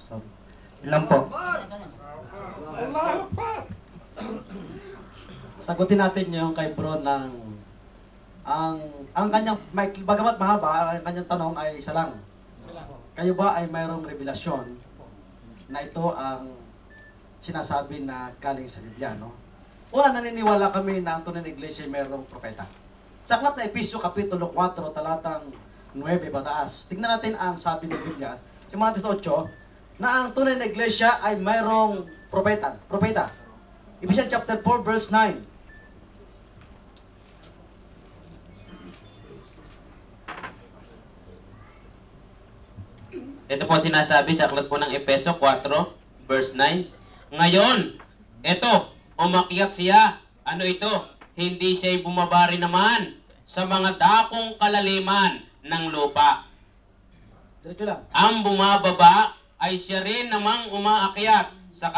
So, ilan po? Sagutin natin yung kay bro ng ang kanyang bagamat mahaba, ang kanyang tanong ay isa lang. Kayo ba ay mayroong revelasyon na ito ang sinasabi na galing sa Biblia, no? Una, naniniwala kami na ang tunay na iglesia ay mayroong propeta. Sa aklat na Efesyo Kapitulo 4, talatang 9 pataas. Tingnan natin ang sabi ng Biblia, simula 18, na ang tunay na iglesia ay mayroong propeta. Propeta. Ephesians chapter 4 verse 9. Ito po sinasabi sa aklat po ng Efeso 4, verse 9. Ngayon, ito, umakyat siya. Ano ito? Hindi siya'y bumabari naman sa mga dakong kalaliman ng lupa. Diretso lang. Ang bumababa ay siya rin namang umaakyat sa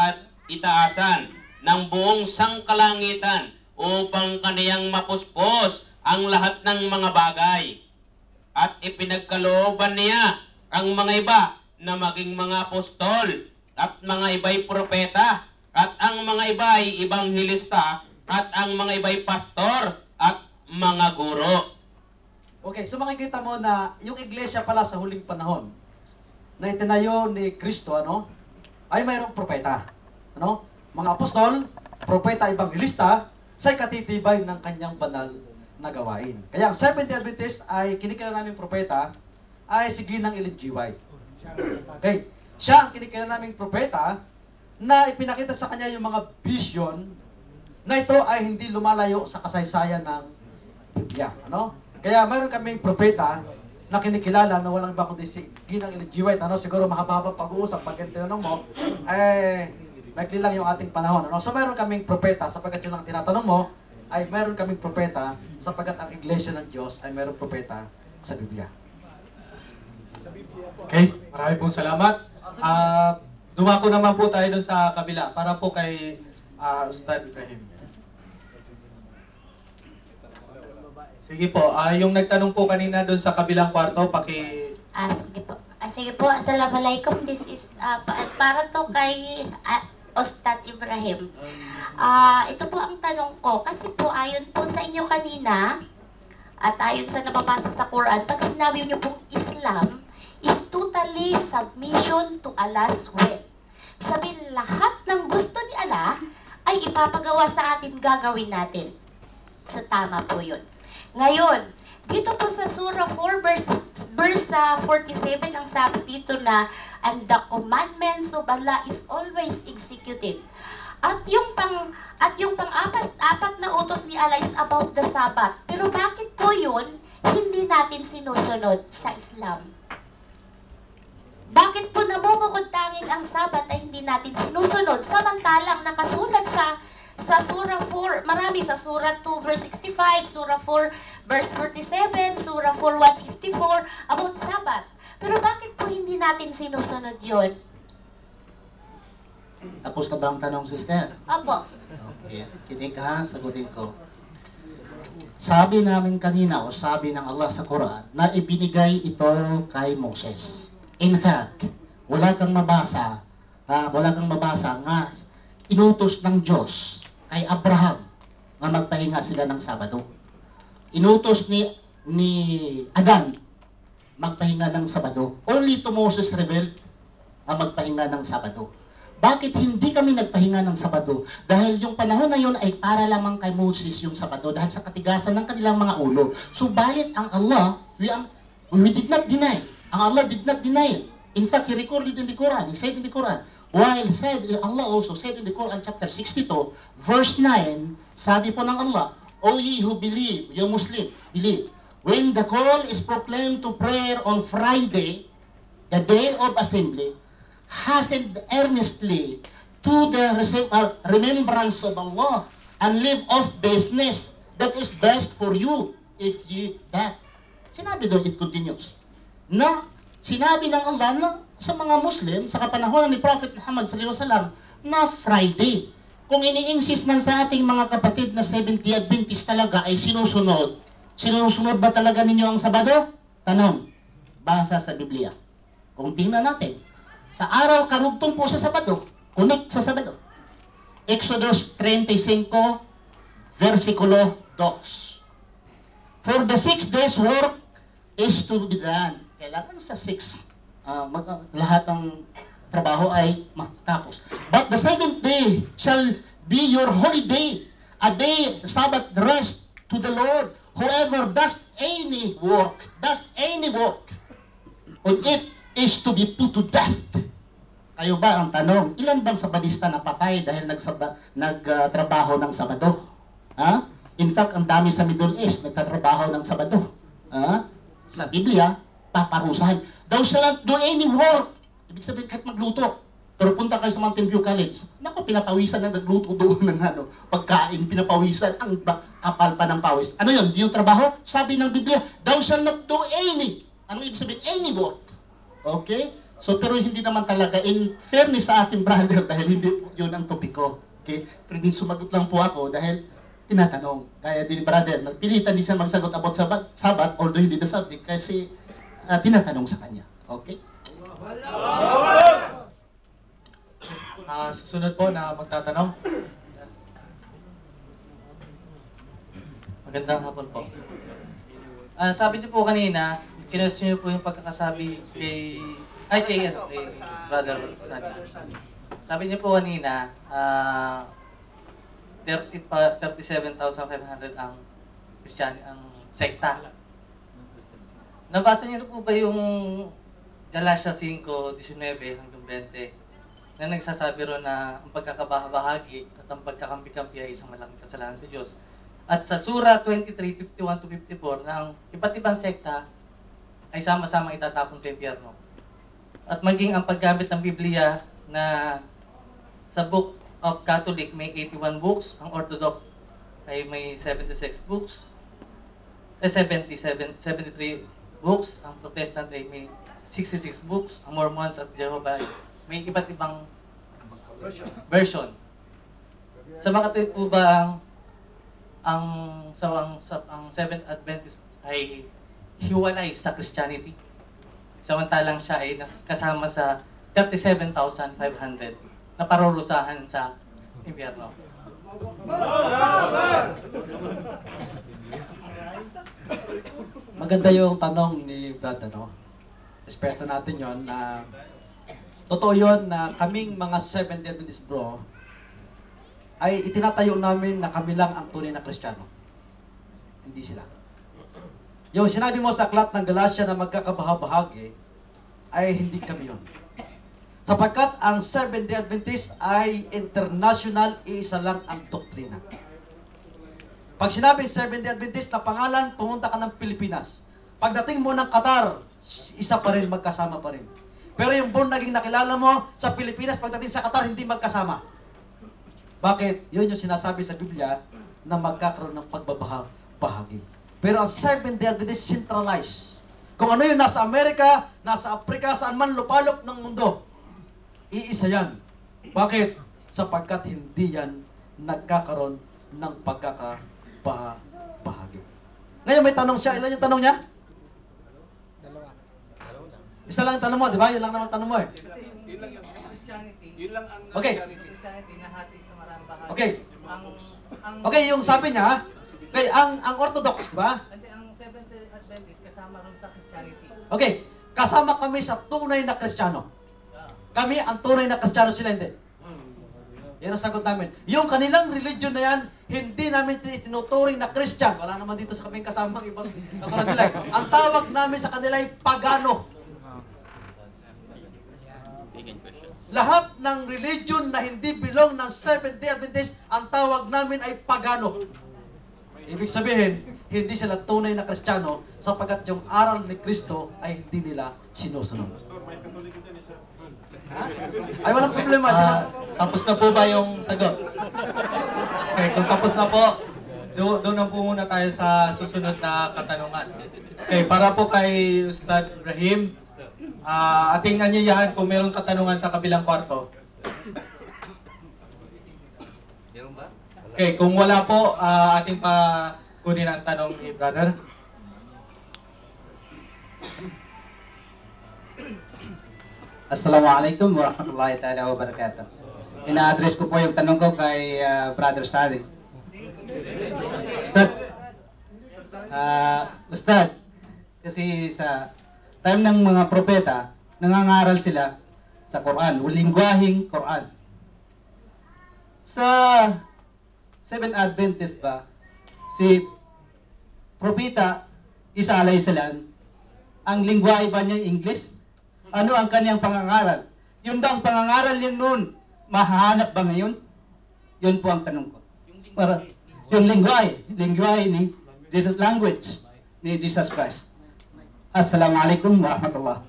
itaasan ng buong sangkalangitan upang kaniyang mapuspos ang lahat ng mga bagay. At ipinagkalooban niya ang mga iba na maging mga apostol at mga iba'y propeta at ang mga iba'y ibanghilista at ang mga iba'y pastor at mga guro. Okay, so makikita mo na yung iglesia pala sa huling panahon na itinayo ni Kristo, ano, ay mayroong propeta. Ano? Mga apostol, propeta, ebanghilista, sa ikatitibay ng kanyang banal na gawain. Kaya ang Seventh-day Adventist ay kinikilala naming propeta ay si Ginang Ellen G. White. Okay, siya ang kinikilala naming propeta na ipinakita sa kanya yung mga vision na ito ay hindi lumalayo sa kasaysayan ng Biblia. Ano? Kaya mayroon kaming propeta na kinikilala na walang iba kundi si Ginang Ellen G. White. Ano? Siguro mahaba pag-uusap pag tinanong mo, maikli lang yung ating panahon. Ano? So mayroon kaming propeta sapagkat yun ang tinatanong mo, ay mayroon kaming propeta sapagkat ang iglesia ng Diyos ay mayroong propeta sa Biblia. Okay, marami pong salamat. Dumako naman po tayo dun sa kabila para po kay Ustad Ibrahim. Sige po, yung nagtanong po kanina dun sa kabilang kwarto, Sige po. Sige po, Assalamualaikum. This is para to kay Ustad Ibrahim. Ito po ang tanong ko. Kasi po ayon po sa inyo kanina, at ayon sa nababasa sa Quran, pag sinabi niyo pong Islam is totally submission to Allah's will. Sabihin, lahat ng gusto ni Allah ay ipapagawa sa atin, gagawin natin. So, tama po yun. Ngayon, dito po sa Surah 4, verse 47, ang sabi dito na, and the commandments of Allah is always executed. At yung pang-apat na utos ni Allah is about the Sabbath. Pero bakit po yun hindi natin sinusunod sa Islam? Bakit po namumukod tanging ang Sabat ay hindi natin sinusunod? Samantalang nakasulat sa Surah 4, marami sa Surah 2 verse 65, Surah 4 verse 47, Surah 4 154 about Sabat. Pero bakit po hindi natin sinusunod yon? Tapos na ba ang tanong, sister? Opo. Okay, kinig ha, sagutin ko. Sabi namin kanina o sabi ng Allah sa Quran na ibinigay ito kay Moses. In fact, wala kang mabasa nga inutos ng Diyos kay Abraham na magpahinga sila ng Sabado. Inutos ni Adan magpahinga ng Sabado. Only to Moses revealed na magpahinga ng Sabado. Bakit hindi kami nagpahinga ng Sabado? Dahil yung panahon na yun ay para lamang kay Moses yung Sabado dahil sa katigasan ng kanilang mga ulo. Subalit ang Allah, we did not deny. Ang Allah did not deny it. In fact, He recorded in the Quran. He said in the Quran. While Allah also said in the Quran chapter 62, verse 9, sabi po ng Allah, O ye who believe, you Muslim, believe, when the call is proclaimed to prayer on Friday, the day of assembly, hasten earnestly to the remembrance of Allah and leave off business that is best for you if ye that. Sinabi doon, it continues, na sinabi ng Allah na sa mga Muslim sa kapanahonan ni Prophet Muhammad sallallahu alaihi wasallam na Friday. Kung ini-insist man sa ating mga kapatid na Seventh-day Adventist talaga ay sinusunod ba talaga ninyo ang Sabado? Tanong, basa sa Biblia. Kung tingnan natin, Sa araw karugtong po sa Sabado, connect sa Sabado. Exodus 35, versikulo 2. For the 6 days work is to be done. Kailangan sa 6, lahat ng trabaho ay matapos. But the 7th day shall be your holy day, a day, Sabbath rest to the Lord. Whoever does any work, on it is to be put to death. Kayo ba ang tanong, ilan bang Sabadista napatay dahil nagtrabaho ng Sabado? Ha? In fact, ang dami sa Middle East nagtatrabaho ng Sabado. Ha? Sa Biblia, paparusahan. Thou shalt not do any work. Ibig sabihin, kahit magluto. Pero punta kayo sa Mountain View College. Naku, pinapawisan na nagluto doon ng pagkain, pinapawisan, ang kapal pa ng pawis. Ano yun? Di yung trabaho? Sabi ng Biblia, thou shalt not do any. Ano ibig sabihin? Any work. Okay? So, pero hindi naman talaga, in fairness sa ating brother, dahil hindi yun ang topiko. Okay? Pero din sumagot lang po ako dahil tinatanong. Kaya din brother, nagpilitan din siya magsagot about Sabat, although hindi the subject, kasi tinatanong sa kanya. Okay? Susunod po na magtatanong. Magandang hapon po. Sabi niyo po kanina, kinwestiyon niyo po yung pagkakasabi kay Brother Nasi. Sabi niyo po kanina, 37,500 ang Kristiyani, ang sekta. Nabasa niyo po ba yung Galatia 5:19 hanggang 20 na nagsasabi ro na ang pagkakabahagi at ang pagkakampi-kampi ay isang malaking kasalanan sa Diyos? At sa Sura 23:51-54 na ang iba't ibang sekta ay sama-sama itatapon sa impyerno. At maging ang paggamit ng Biblia na sa Book of Catholic may 81 books, ang Orthodox ay may 76 books, 73 books, ang Protestant ay may 66 books, ang Mormons at Jehovah ay may iba't ibang version. Sa mga katuwid po ba ang Seventh Adventist ay hiwalay sa Christianity? Samantalang siya ay kasama sa 37,500 na parurusahan sa impyerno. Maganda yung tanong ni Brad, ano? Respeto natin yon na totoo yon na kaming mga Seventh Day Adventist bro ay itinatayo namin na kami lang ang tunay na Kristiyano. Hindi sila. Yung sinabi mo sa aklat ng Galatia na magkakabahabahagi ay hindi kami yun. Sapagkat ang Seventh Day Adventist ay international, iisa lang ang doktrina. Pag sinabing Seventh Day Adventist na pangalan, pumunta ka ng Pilipinas. Pagdating mo ng Qatar, isa pa rin, magkasama pa rin. Pero yung born naging nakilala mo sa Pilipinas, pagdating sa Qatar, hindi magkasama. Bakit? Yun yung sinasabi sa Biblia na magkakaroon ng pagbabahagi. Pero ang Seventh Day Adventist centralized. Kung ano yung nasa Amerika, nasa Afrika, saan man lupalop ng mundo, iisa yan. Bakit? Sapagkat hindi yan nagkakaroon ng pagkakabahagi. Ngayon may tanong siya. Ilan yung tanong niya? Isa lang yung tanong mo, di ba? Yun lang naman tanong mo eh. Yun lang yung Christianity. Yun lang ang Okay. Christianity nahati sa maraming bahagi. Okay. Ang Okay, yung sabi niya, okay, ang Orthodox, di ba? Hindi, ang Seventh-day Adventist kasama ron sa Christianity. Okay, kasama kami sa tunay na Kristiyano. Kami ang tunay na Kristiyano, sila hindi. Yan ang sagot namin. Yung kanilang religion na yan, hindi namin tinuturing na Christian. Wala naman dito sa kaming kasamang ibang katulad nila. Ang tawag namin sa kanila ay pagano. Lahat ng religion na hindi belong ng Seventh-day Adventist, ang tawag namin ay pagano. Ibig sabihin, hindi sila tunay na Kristiyano sapagkat yung aral ni Kristo ay hindi nila sinusunod. Ha? Ay, walang problema. Tapos na po ba yung sagot? Okay, kung tapos na po, doon na po muna tayo sa susunod na katanungan. Okay, para po kay Ustad Ibrahim, ating anyayahan kung mayroong katanungan sa kabilang kwarto. Okay, kung wala po, ating pa kunin ang tanong ni Brother. Assalamualaikum warahmatullahi ta'ala wabarakatuh. Ina-address ko po yung tanong ko kay Brother Sally. Ustad, Ustad, kasi sa time ng mga propeta, nangangaral sila sa Quran, o lingwaheng Quran. Sa Seven Adventist ba, si propeta Isa alayhi salam, ang lingwahe ba niya English? Ano ang kanyang pangangaral? Yun daw ang pangangaral niya noon, mahahanap ba ngayon? Yun po ang tanong ko. Para, yung lingwahe ni Jesus language ni Jesus Christ. Assalamualaikum warahmatullahi.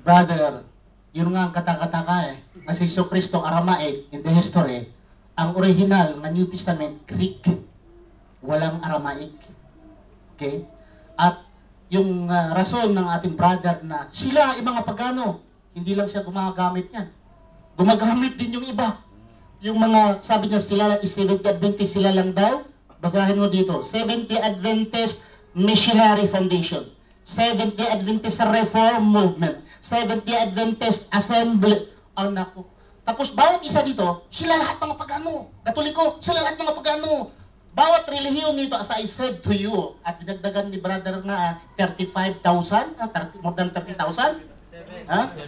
Brother, yun nga ang katakataka eh. Kasi Iso Kristo Aramaic in the history, ang original na New Testament Greek, walang Aramaic. Okay? At yung rason ng ating brother na sila, yung mga pagano, hindi lang siya gumagamit niyan. Gumagamit din yung iba. Yung mga, sabi niya sila, Seventh Adventist sila lang daw. Basahin mo dito, Seventh Adventist Missionary Foundation, Seventh Adventist Reform Movement, Seventh Adventist Assembly. Ang naku. Tapos bawat isa dito, sila lahat mga pagano. Katoliko, sila lahat mga pagano. Bawat relihiyon nito, as I said to you, at dinagdagan ni brother na 35,000, more than 30,000,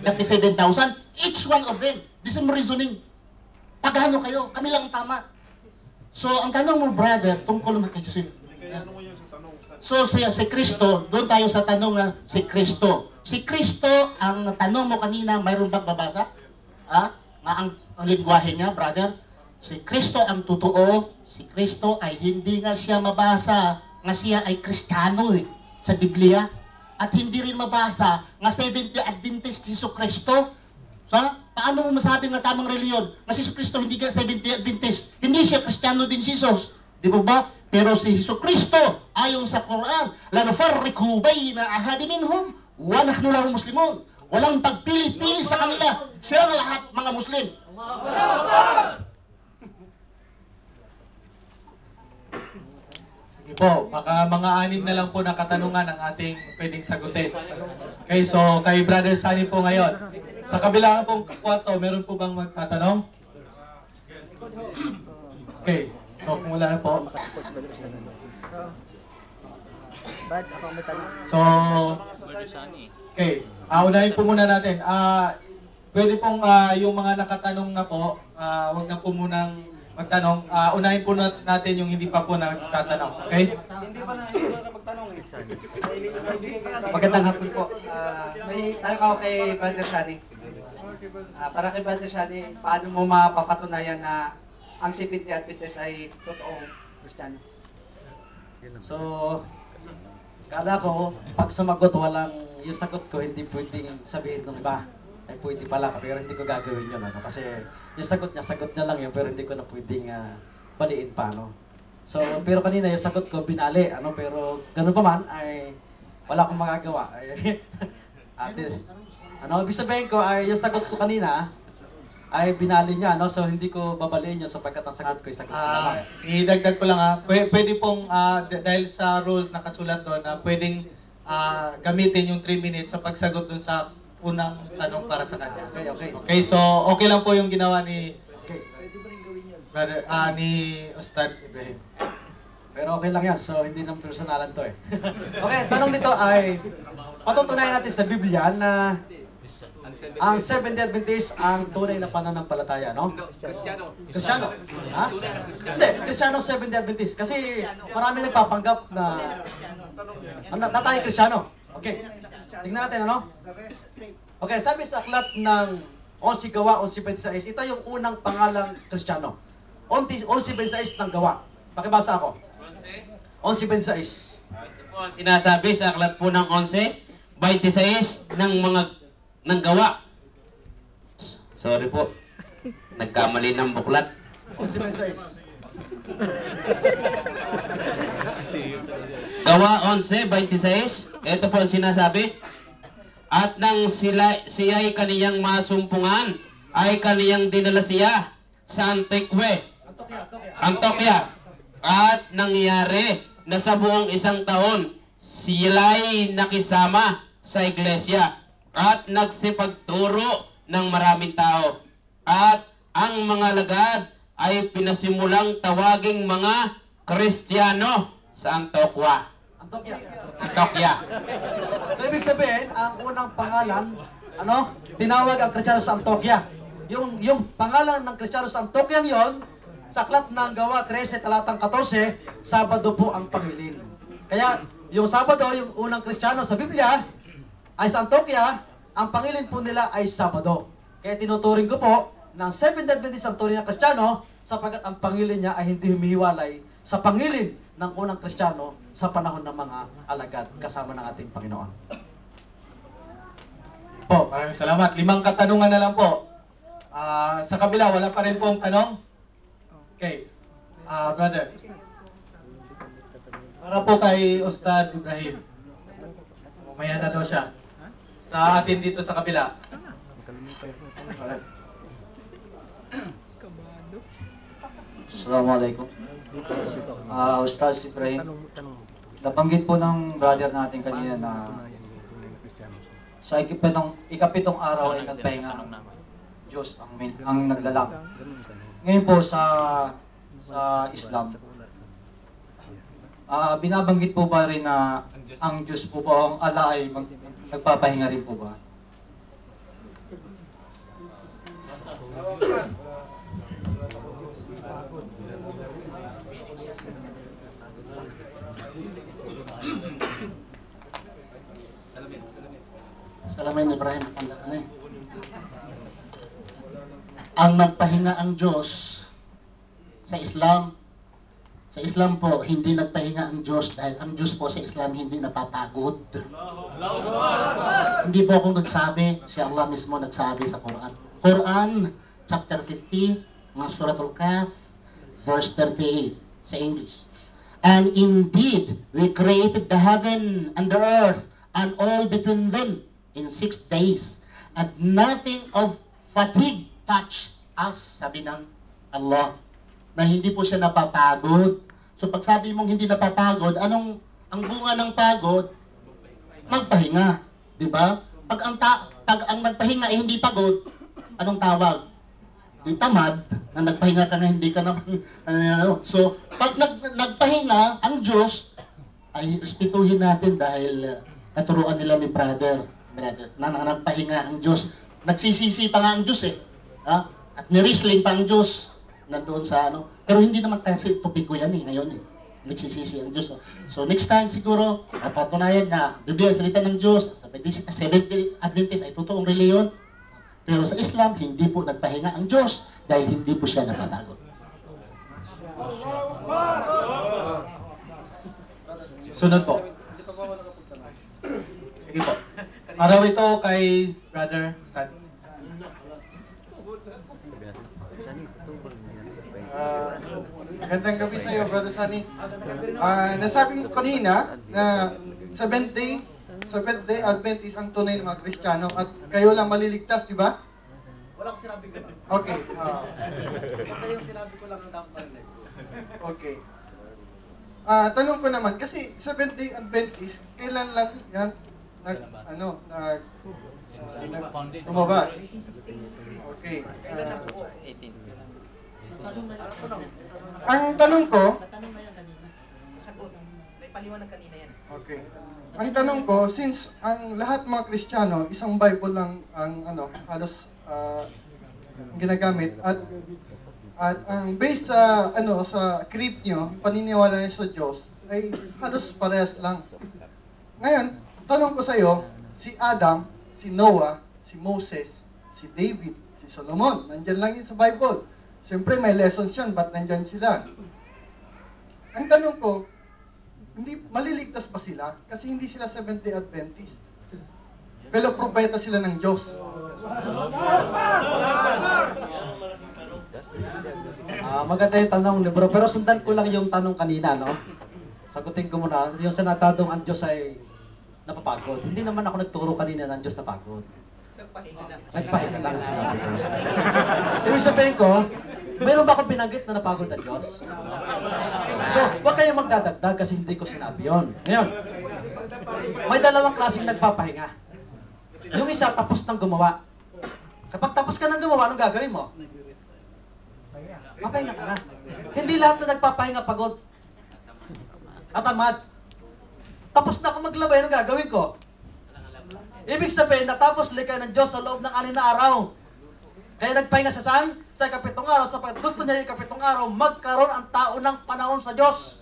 37,000, each one of them. This is reasoning. Pagano kayo, kami lang tama. So, ang tanong mo, brother, tungkol na kay Jesus. So, si Kristo, doon tayo sa tanong na si Kristo. Si Kristo, ang tanong mo kanina, mayroon bang babasa? Ang lingwahe niya, brother? Si Kristo ang totoo. Si Kristo ay hindi nga siya mabasa nga siya ay Kristiyano sa Biblia. At hindi rin mabasa nga Seventh Adventist si Kristo. So, paano mo masabi nga tamang reliyon? Na si Kristo hindi ka Seventh Adventist. Hindi siya Kristiyano din si Jesus. Di ba ba? Pero si Kristo, ayon sa Quran, la nufarriqu bayna ahadin minhum wa nahnu lahu muslimun. Walang pagpili-pili sa kanila. Sila lahat mga Muslim. Sige po, mga anim na lang po na katanungan ang ating pwedeng sagutin. Okay, so kay Brother Sunny po ngayon. Sa kabilang pong kwarto, meron po bang magtatanong? Okay, so kung wala na po. So, okay, unahin po muna natin. Pwede pong yung mga nakatanong na po, wag na po munang magtanong. Unahin po natin yung hindi pa po nagtatanong. Okay? Hindi pa na magtanong eh. Magandang hapon po. May tanong ako kay Brother Shani. Para kay Brother Shani, paano mo mapapatunayan na ang Seventh Adventist ay totoong Kristiyano? So, kala ko, pag sumagot yung sagot ko, hindi pwedeng sabihin ng iba. Ay pwede pala, pero hindi ko gagawin yun. Kasi yung sagot niya lang yun, pero hindi ko na pwedeng baliin pa. So, pero kanina yung sagot ko, binali. Pero ganun pa man, ay wala akong magagawa. Ibig sabihin ko, ay yung sagot ko kanina, ay binali niya. So, hindi ko babaliin yun sapagkat ang sagot ko yung sagot ko naman. Idagdag ko lang pwede pong, dahil sa rules nakasulat doon, na pwedeng gamitin yung 3 minutes sa pagsagot doon sa unang tanong para sa kanya. Okay, so okay lang po yung ginawa ni Brother, ni Ustad Ibrahim. Pero okay lang yan. So, hindi naman personalan to eh. Okay, tanong nito ay, patutunayan natin sa Biblia na ang Seventh Adventist ang tunay na pananampalataya, no? Kristiyano. Ha? Hindi, Kristiyano Seventh Adventist. Kasi marami nagpapanggap na tayo Kristiyano. Okay. Tingnan natin, Okay, sabi sa aklat ng 11 Gawa, 11:26, ito yung unang pangalang Kristiyano. 11:26 ng Gawa. Pakibasa ako. 11:26. Ito po ang sinasabi sa aklat po ng 11:26 ng Gawa. Sorry po. Nagkamali ng buklat. 11:26. Gawa 11:26. Ito po ang sinasabi. At nang siya'y kaniyang masumpungan, ay kaniyang dinala siya sa Antokya. At nangyari na sa buong 1 taon, sila'y nakisama sa iglesia at nagsipagturo ng maraming tao. At ang mga alagad ay pinasimulang tawaging mga Kristiyano sa Antokwa. Antokya. Antokya. So, ibig sabihin, ang unang pangalan, tinawag ang Kristiyano sa Antokya. Yung pangalan ng Kristiyano sa Antokya yon, sa aklat ng Gawa 13, talatang 14, Sabado po ang pangilin. Kaya, yung Sabado, yung unang Kristiyano sa Biblia, ay sa Antokya, ang pangilin po nila ay Sabado. Kaya tinuturing ko po ng Seventh-day Adventist ang tunay na Kristiyano, sapagkat ang pangilin niya ay hindi humihiwalay sa pangilin ng unang Kristiyano sa panahon ng mga alagad kasama ng ating Panginoon. Po, maraming salamat. 5 katanungan na lang po. Sa kabila, wala pa rin pong tanong? Okay. Brother. Para po kay Ustad Ibrahim. Mamaya na daw siya. Sa atin dito sa kabila. Assalamualaikum. Ustaz Ibrahim, nabanggit po ng brother natin kanina na sa ikapitong araw ay nagpahinga ang Diyos ang naglalang. Ngayon po sa Islam, binabanggit po ba rin na ang Diyos po ba, ang Allah ay nagpapahinga rin po ba? Salamin Ibrahim, ang nagpahinga ang Diyos sa Islam po, hindi nagpahinga ang Diyos dahil ang Diyos po sa Islam hindi napapagod. Hindi po akong nagsabi, si Allah mismo nagsabi sa Quran. Quran, chapter 50, mga Suratul Kahf, verse 38, sa English. And indeed, we created the heaven and the earth and all between them in 6 days, and nothing of fatigue touched us, sabi ng Allah, na hindi po siya napapagod. So pag sabi mong hindi napapagod, ang bunga ng pagod? Magpahinga, di ba? Pag ang nagpahinga ay hindi pagod, anong tawag? Di tamad, na nagpahinga ka na hindi ka na So pag nagpahinga ang Diyos, ay respetuhin natin dahil naturuan nila ni brother, na nagpahinga ang Diyos. Nagsisisi pa nga ang Diyos at nirisling pa ang Diyos nandoon sa Pero hindi naman kasi topiko yan ngayon Nagsisisi ang Diyos. So next time siguro, patunayan na Biblia salita ng Diyos, sa Seventh-day Adventist ay totoong reliyon. Pero sa Islam, hindi po nagpahinga ang Diyos dahil hindi po siya napapagod. Sunod po. Sige po. Araw ito kay Brother Sad. Magandang gabi sa iyo, Brother Sunny. Nasabi ko kanina na Seventh-day Adventist ang tunay ng mga Kristiyano at kayo lang maliligtas, di ba? Wala akong sinabi ko. Okay. Ito yung sinabi ko lang ng dapat. Okay. Tanong ko naman, kasi Seventh-day Adventist, kailan lang yan lumabas? Okay. Ang tanong ko, okay. Ang tanong ko, since ang lahat mga Kristiyano, isang Bible lang ang halos ginagamit at ang based sa sa creed nyo, paniniwala niyo sa Diyos ay halos parehas lang. Ngayon, tanong ko sa iyo, si Adam, si Noah, si Moses, si David, si Solomon, nandiyan lang yun sa Bible. Siyempre may lessons yan, ba't nandyan sila? Ang tanong ko, hindi maliligtas ba sila? Kasi hindi sila Seventh-day Adventist. Pero propeta sila ng Diyos. Maganda yung tanong ni bro, pero sundan ko lang yung tanong kanina, no? Sagutin ko muna, yung sanatadong ang Diyos ay napapagod. Hindi naman ako nagturo kanina ng Diyos napagod. Nagpahinga lang sinabi ko. Ibig sabihin ko, mayroon ba akong binanggit na napagod ng Diyos? So, huwag kayong magdadagdag kasi hindi ko sinabi yun. Ngayon, may dalawang klaseng nagpapahinga. Yung isa, tapos nang gumawa. Kapag tapos ka nang gumawa, anong gagawin mo? Mapahinga ka na. Hindi lahat na nagpapahinga pagod. At tamad. Tapos na ako maglaba, anong gagawin ko? Ibig sabihin, natapos likay ng Diyos sa loob ng 6 na araw. Kaya nagpahinga sa saan? Sa ikapitong araw. Sapagkat gusto niya yung ikapitong araw, magkaroon ang tao ng panahon sa Diyos.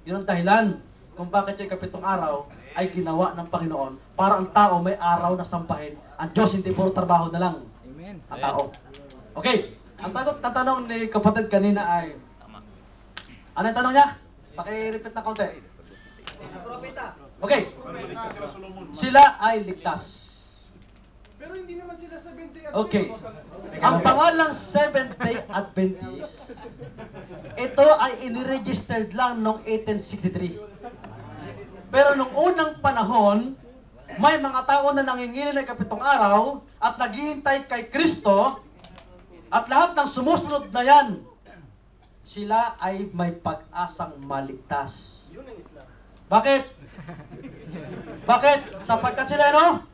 Yun ang dahilan kung bakit yung ikapitong araw ay ginawa ng Panginoon para ang tao may araw na sampahin. Ang Diyos hindi puro trabaho na lang. Amen. Ang tao. Okay. Ang tanong ni kapatid kanina ay, ano yung tanong niya? Paki-repeat na konti. Okay. Sila ay ligtas. Pero hindi naman sila 70 at Okay. Ang pangalang Seventh-day Adventist, ito ay iniregistered lang noong 1863. Pero nung unang panahon, may mga tao na nangingili ng kapitong araw at naghihintay kay Kristo at lahat ng sumusunod na yan, sila ay may pag-asang maligtas. Bakit? Bakit? Sapagkat sila ano?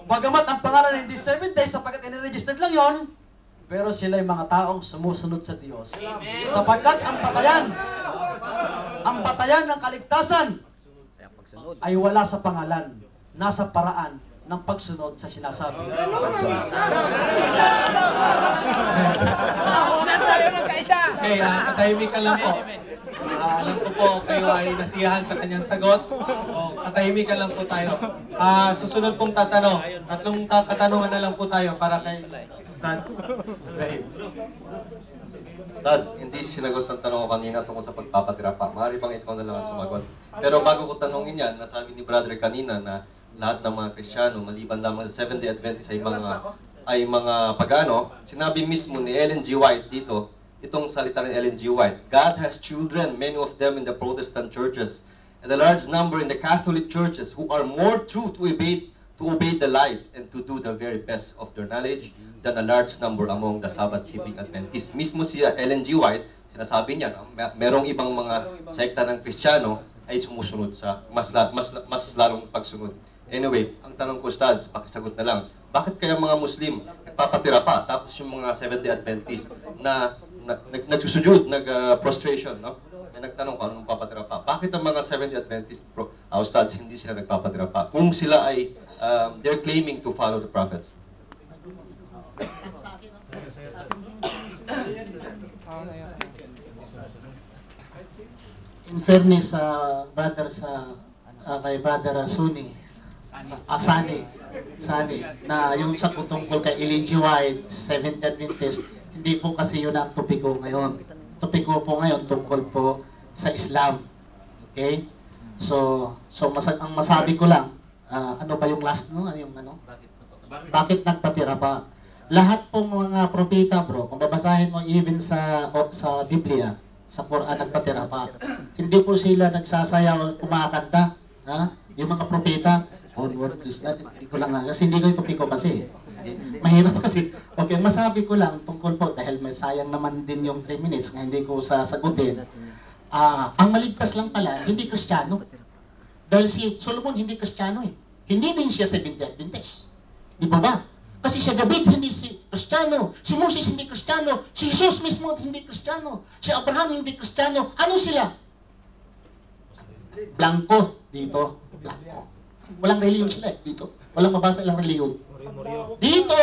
Bagamat ang pangalan hindi 7 days, sapagkat iniregistered lang yon, pero sila ay mga taong sumusunod sa Diyos. Sapagkat ang patayan ng kaligtasan ay wala sa pangalan, nasa paraan ng pagsunod sa sinasabi. Okay, katahimikan lang po. Alam ko po kayo ay nasiyahan sa kanyang sagot. O, katahimikan lang po tayo. Susunod pong tatanong. Tatlong katanungan na lang po tayo para kay Stan. Dads, hindi sinagot ang tanong ko kanina tungkol sa pagpapatira pa. Maaari bang ikaw na lang ang sumagot? Pero bago ko tanongin yan, nasabi ni brother kanina na lahat ng mga Kristiyano, maliban lamang sa Seventh-day Adventist ay mga pagano, sinabi mismo ni Ellen G. White dito, itong salita ni Ellen G. White, God has children, many of them in the Protestant churches, and a large number in the Catholic churches who are more true to obey the light and to do the very best of their knowledge than a large number among the Sabbath-keeping Adventists. Mismo si Ellen G. White, sinasabi niya, merong ibang mga sekta ng Kristiyano ay sumusunod sa mas lalong pagsunod. Anyway, ang tanong ko, Stads, pakisagot na lang, bakit kaya mga Muslim nagpapatira pa, tapos yung mga Seventh-day Adventist na nagsusujud, prostration, no? May nagtanong ko, anong papatira pa? Bakit ang mga Seventh-day Adventist, Stads, hindi sila nagpapatira pa? Kung sila ay, they're claiming to follow the prophets. In fairness kay Brother Suni, Sani, na yung sa tungkol kay Ellen G. White, Seventh Adventist, hindi po kasi yun ang topiko ngayon. Topiko po ngayon tungkol po sa Islam. Okay? So ang masabi ko lang, ano ba yung last, no? Bakit nagpatira pa? Lahat pong mga propeta, bro, kung babasahin mo even sa Biblia, sa Quran, nagpatira pa. Hindi po sila nagsasayaw, kumakanta, ha? Yung mga propeta, onward, please, hindi ko lang, kasi hindi ko yung topiko kasi. Mahirap kasi. Okay, masabi ko lang tungkol po, dahil may sayang naman din yung 3 minutes nga hindi ko sasagutin. Ang maligtas lang pala, hindi Kristiyano. Dahil si Solomon hindi Kristiyano eh. Hindi din siya Seventh-day Adventist. Di ba ba? Kasi si David hindi si Kristiyano. Si Moses hindi Kristiyano. Si Jesus mismo hindi Kristiyano. Si Abraham hindi Kristiyano. Ano sila? Blanco dito. Blanco. Walang reliyon sila dito. Walang mabasa ilang reliyon. Dito,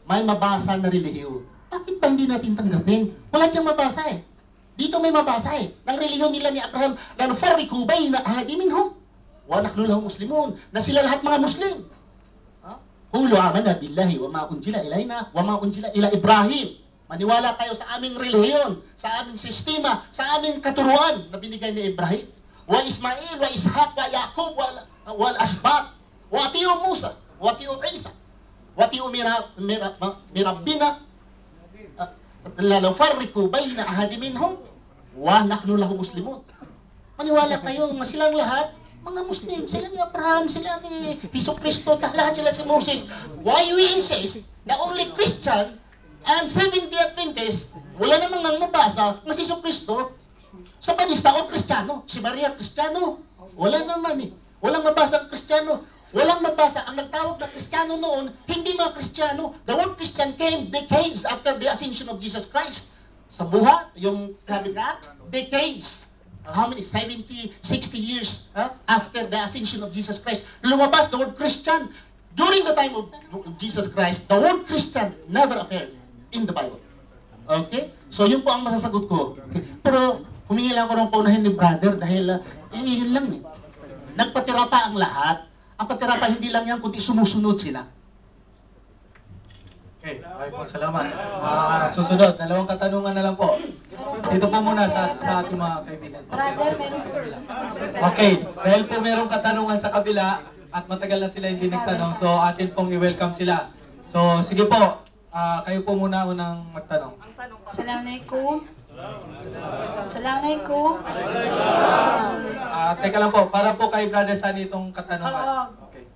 may mabasa na reliyon. Bakit ba hindi natin tanggapin? Wala diyang mabasa eh. Dito may mabasa eh. Ng reliyon nila ni Abraham, na nufarriku bayna ahadin minhum wa nahnu lahu muslimun. Na sila lahat mga Muslim. Qulu amanna billahi wa ma unzila ilayna wa ma unzila ila Ibrahim. Maniwala kayo sa aming reliyon, sa aming sistema, sa aming katuruan na binigay ni Ibrahim. Wa Ismail, wa Ishaq, wa Yaqub, wal asbat. Wa atiyu Musa, wa atiyu Isa. Wa atiyu mirabbina. La nufarriqu bayna ahadin minhum wa nahnu lahu muslimun. Maniwala kayo na silang lahat mga Muslim, sila ni Abraham, sila ni Piso Cristo, lahat sila si Moses. Why we insist na only Christian and Seventh-day Adventist, wala namang nang nabasa na si Cristo, Sa panistao, Kristiyano. Si Maria, Kristiyano. Wala naman eh. Walang mabasa ang Kristiyano. Walang mabasa. Ang nagtawag na Kristiyano noon, hindi mga Kristiyano. The word Christian came decades after the ascension of Jesus Christ. Sa buhat, yung sabi nga, decades. How many? 70, 60 years after the ascension of Jesus Christ. Lumabas the word Christian. During the time of Jesus Christ, the word Christian never appeared in the Bible. Okay? So yun po ang masasagot ko. Pero humingi lang ako ng paunahin ni brother dahil yun lang eh. Nagpatira pa ang lahat. Ang patira pa hindi lang yan kundi sumusunod sila. Okay, okay po, salamat. Susunod, dalawang katanungan na lang po. Dito po muna sa ating mga kaibigan. Brother, meron Okay, dahil po merong katanungan sa kabila at matagal na sila hindi nagtanong, so atin pong i-welcome sila. So, sige po, kayo po muna unang magtanong. Assalamualaikum. Assalamualaikum. Teka lang po, para po kay Brother Sunny itong katanungan. Oo,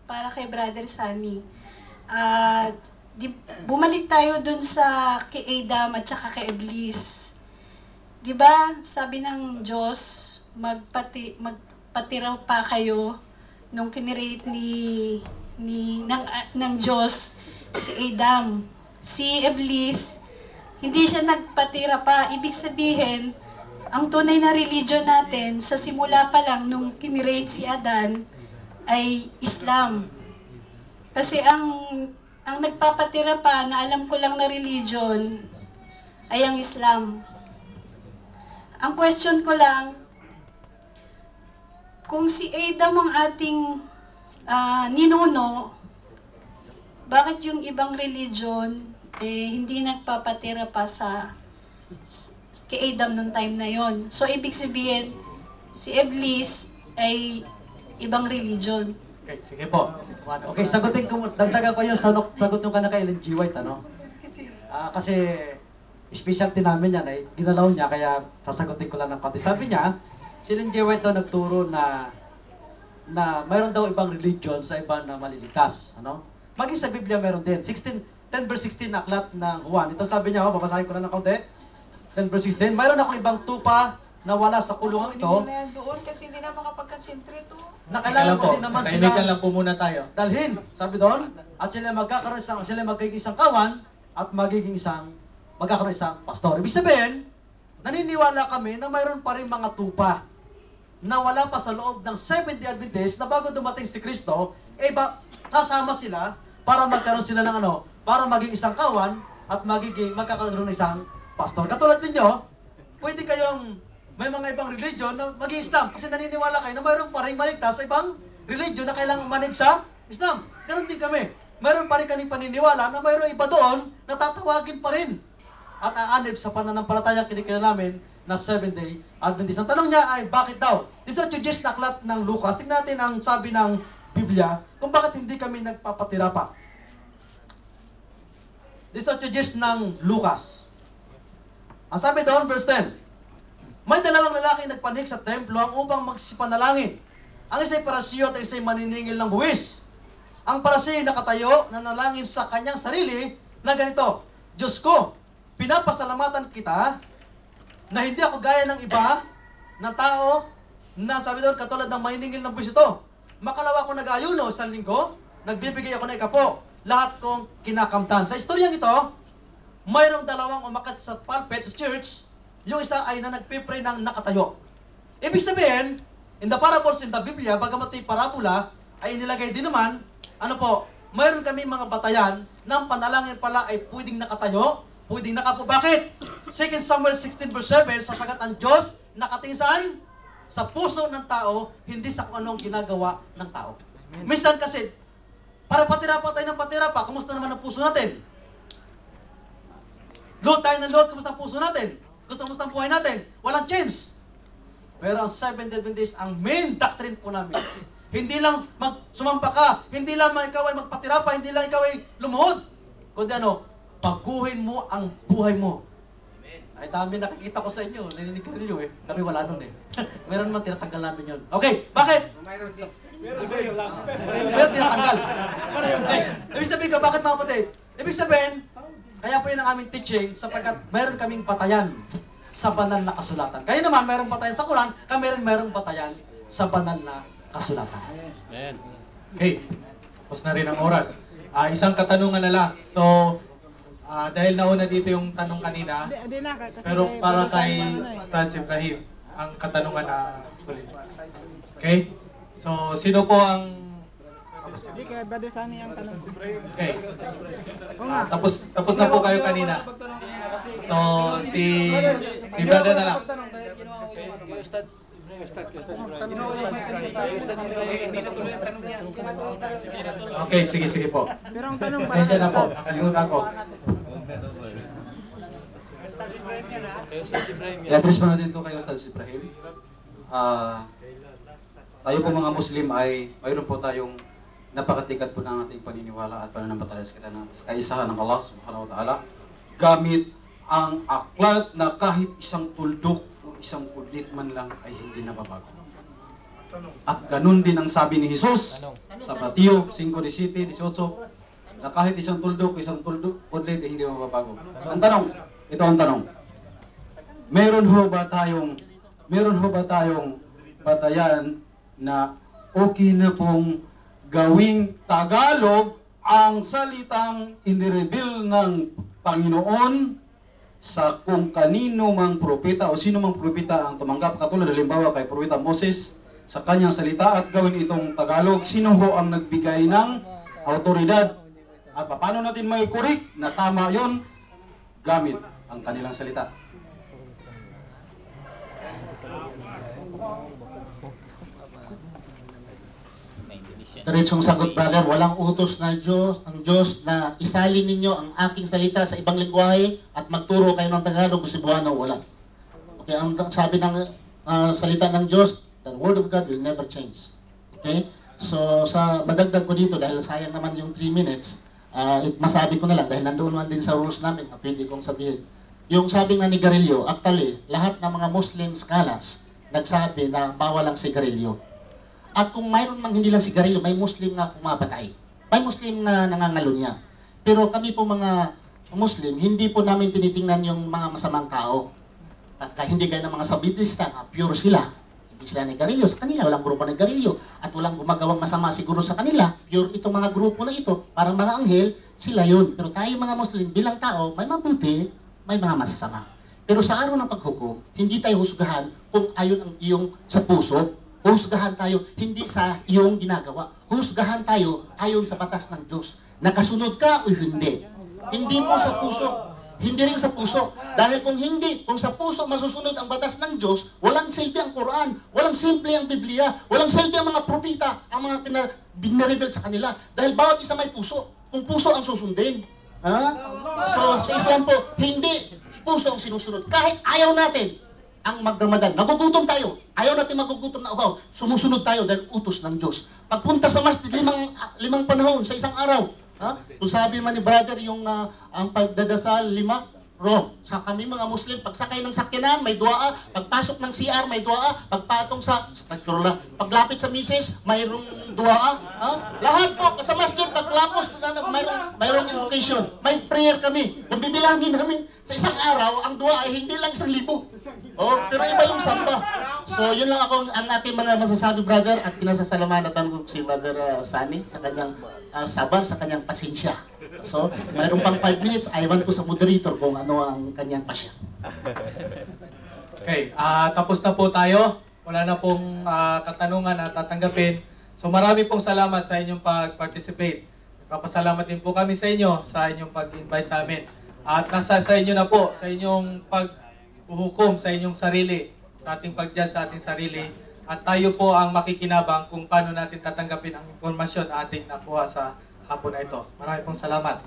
para kay Brother Sunny. Bumalik tayo dun sa kay Adam at saka kay Iblis. Di ba, sabi ng Diyos, magpatira pa kayo nung kinirate ng Diyos si Adam. Si Iblis, hindi siya nagpatira pa. Ibig sabihin, ang tunay na religion natin, sa simula pa lang nung kinirate si Adan, ay Islam. Kasi ang nagpapatira pa, na alam ko lang na religion, ay ang Islam. Ang question ko lang, kung si Adam ang ating ninuno, bakit yung ibang religion hindi nagpapatira pa kay Adam nung time na yon? So, ibig sabihin, si Iblis ay ibang religion. Okay, sige po. Okay, dagdagan ko yung sagot nung kay Ellen G. White, ano? Kasi, specialty namin yan, ay ginalaw niya, kaya sasagutin ko lang ng konti. Sabi niya, si Ellen G. White daw nagturo na mayroon daw ibang religion sa iba na maliligtas, ano? Maging sa Biblia meron din. 10 verse 16 na aklat ng Juan. Ito sabi niya, babasahin ko lang ng konti. 10 verse 16, mayroon ako ibang tupa na wala sa kulungan ito. Hindi mo na yan doon kasi hindi na makapag-concentrate to. Na kailangan ko din naman sila lang po muna tayo. dalhin, sabi doon, at sila magiging isang kawan at magiging magkakaroon isang pastor. Ibig sabihin, naniniwala kami na mayroon pa rin mga tupa na wala pa sa loob ng 70 Adventist na bago dumating si Kristo, sasama sila para magkaroon sila ng para maging isang kawan at magkakaroon ng isang pastor. Katulad ninyo, pwede kayong may mga ibang religion na maging Islam kasi naniniwala kayo na mayroon pa rin maligtas sa ibang religion na kailangang manib sa Islam. Ganon din kami. Mayroon pa rin kaming paniniwala na mayroon iba doon na tatawagin pa rin at aanib sa pananampalataya kinikilala namin na 7-day Adventist. Ang tanong niya ay, bakit daw? Isa Tuesdays na aklat ng Lucas. Tingnan natin ang sabi ng Biblia kung bakit hindi kami nagpapatira pa. Isa Tuesdays ng Lucas. Ang sabi doon, verse 10, may dalawang lalaki nagpanhik sa templo ang upang magsipanalangin. Ang isa'y parasiyo at isa'y maniningil ng buwis. Ang parasiyo nakatayo na nalangin sa kanyang sarili na ganito, Diyos ko, pinapasalamatan kita na hindi ako gaya ng iba na tao na sabi doon katulad ng maniningil ng buwis ito. Makalawa ako nag-ayuno isang linggo, nagbibigay ako ng ikapo, lahat kong kinakamtan. Sa istoryang ito, mayroong dalawang umakyat sa pulpit sa church. Yung isa ay na nagpipray ng nakatayo. Ibig sabihin, in the parables in the Biblia, bagamat yung parabola, ay inilagay din naman, mayroon kami mga batayan na ang panalangin pala ay pwedeng nakatayo, pwedeng nakapo. Bakit? 2 Samuel 16 verse 7, sapagat ang Diyos nakatingin saan? Sa puso ng tao, hindi sa kung anong ginagawa ng tao. Minsan kasi, para patira pa tayo ng patira pa, kumusta naman ang puso natin? Load tayo ng load, kumusta ang puso natin? Gusto ang buhay natin? Walang change. Pero ang Seventh-day Adventist, ang main doctrine po namin, hindi lang sumampa ka, hindi lang ikaw ay magpatira pa, hindi lang ikaw ay lumuhod, kundi pagguhin mo ang buhay mo. Ay dami nakikita ko sa inyo, narinig ko ninyo kami wala nun Meron naman tinatanggal namin yun. Okay, bakit? Meron tinatanggal. Ibig sabihin ka, bakit mga kapatid? Ibig sabihin, kaya po yun ang aming teaching sapagkat mayroon kaming patayan sa banal na kasulatan. Kayo naman, mayroong batayan sa Quran, kami rin mayroong batayan sa banal na kasulatan. Okay, tapos na rin ang oras. Isang katanungan na lang. So, dahil nauna dito yung tanong kanina, pero para kay Ustaz Ibrahim, ang katanungan na tuloy. Okay? So, sino po ang... Hindi kay Brother Sunny ang tanong. Okay. Tapos na po kayo kanina. So, si Brother na lang. Okay, sige po. Pero ang tanong para Pasensya na po, nakalimutan ko. I-address mo na din ito kay Ustaz Ibrahim. Tayo po mga Muslim ay mayroon po tayong napakatikat po ng ating paniniwala at pananampalataya sa kita ng kaisahan ng Allah subhanahu wa ta'ala gamit ang aklat na kahit isang tuldok o isang pudlit man lang ay hindi nababago. At ganun din ang sabi ni Jesus sa Mateo 5:17, 18 na kahit isang tuldok o isang pudlit ay hindi mababago. Ang tanong, ito ang tanong. Meron ho ba tayong batayan na okay na pong gawing Tagalog ang salitang inireveal ng Panginoon sa kung kanino mang propeta o sino mang propeta ang tumanggap, katulad halimbawa kay propeta Moses sa kanyang salita at gawin itong Tagalog, sino ho ang nagbigay ng autoridad at paano natin may correct na tama yon gamit ang kanilang salita. Diretsong sagot, brother, walang utos na ang Diyos na isalin ninyo ang aking salita sa ibang lingwahe at magturo kayo ng Tagalog o Cebuano, wala. Okay, ang sabi ng salita ng Diyos, the word of God will never change. Okay? So, sa madagdag ko dito, dahil sayang naman yung 3 minutes, masabi ko na lang, dahil nandoon man din sa rules namin, pwede kong sabihin. Yung sabi nga ni Garillo, actually, lahat ng mga Muslim scholars nagsabi na bawal ang sigarilyo. At kung mayroon mang hindi lang sigarilyo, may Muslim na pumabatay. May Muslim na nangangalo niya. Pero kami po mga Muslim, hindi po namin tinitingnan yung mga masamang tao. At hindi gaya ng mga Sabitista, pure sila. Hindi sila nagarilyo. Sa kanila, walang grupo nagarilyo. At walang gumagawang masama siguro sa kanila. Pure itong mga grupo na ito, parang mga anghel, sila yun. Pero tayo mga Muslim, bilang tao, may mabuti, may mga masasama. Pero sa araw ng paghukom, hindi tayo husgahan kung ayon ang iyong sa puso. Husgahan tayo hindi sa iyong ginagawa. Husgahan tayo ayon sa batas ng Diyos. Nakasunod ka o hindi. Hindi po sa puso. Hindi rin sa puso. Dahil kung sa puso masusunod ang batas ng Diyos, walang silbi ang Quran, walang simple ang Biblia, walang silbi ang mga propita, ang mga binareveal sa kanila. Dahil bawat isa may puso. Kung puso ang susundin. Ha? So, sa Islam po, hindi puso ang sinusunod. Kahit ayaw natin ang magdamadan. Nagugutom tayo. Ayaw natin magugutom na uhaw. Sumusunod tayo dahil utos ng Diyos. Pagpunta sa masjid, limang panahon sa isang araw. Ha? Kung sabi man ni brother, yung ang pagdadasal, 5, wrong. Sa kami mga Muslim, pagsakay ng sakyanan, may dua. Pagpasok ng CR, may dua. Pagpatong sa, paglapit sa misis, mayroong dua. Ha? Lahat po, sa masjid, paglapos, mayroong invocation. May prayer kami. Kung bibilangin namin sa isang araw, ang dua ay hindi lang 1,000. Oh, pero iba yung samba. So, yun lang ako ang aking mga masasabi, brother, at pinasasalamatan ko si Brother Sunny sa kanyang sabar, sa kanyang pasensya. So, mayroon pang 5 minutes, aywan ko sa moderator kung ano ang kanyang pasya. Okay, tapos na po tayo. Wala na pong katanungan na tatanggapin. So, marami pong salamat sa inyong pag-participate. Papasalamat din po kami sa inyo sa inyong pag-invite sa amin. At nasa sa inyo na po, sa inyong pag-uhukom sa inyong sarili, sa ating pag-judge sa ating sarili. At tayo po ang makikinabang kung paano natin tatanggapin ang impormasyon na ating nakuha sa hapon na ito. Marami pong salamat.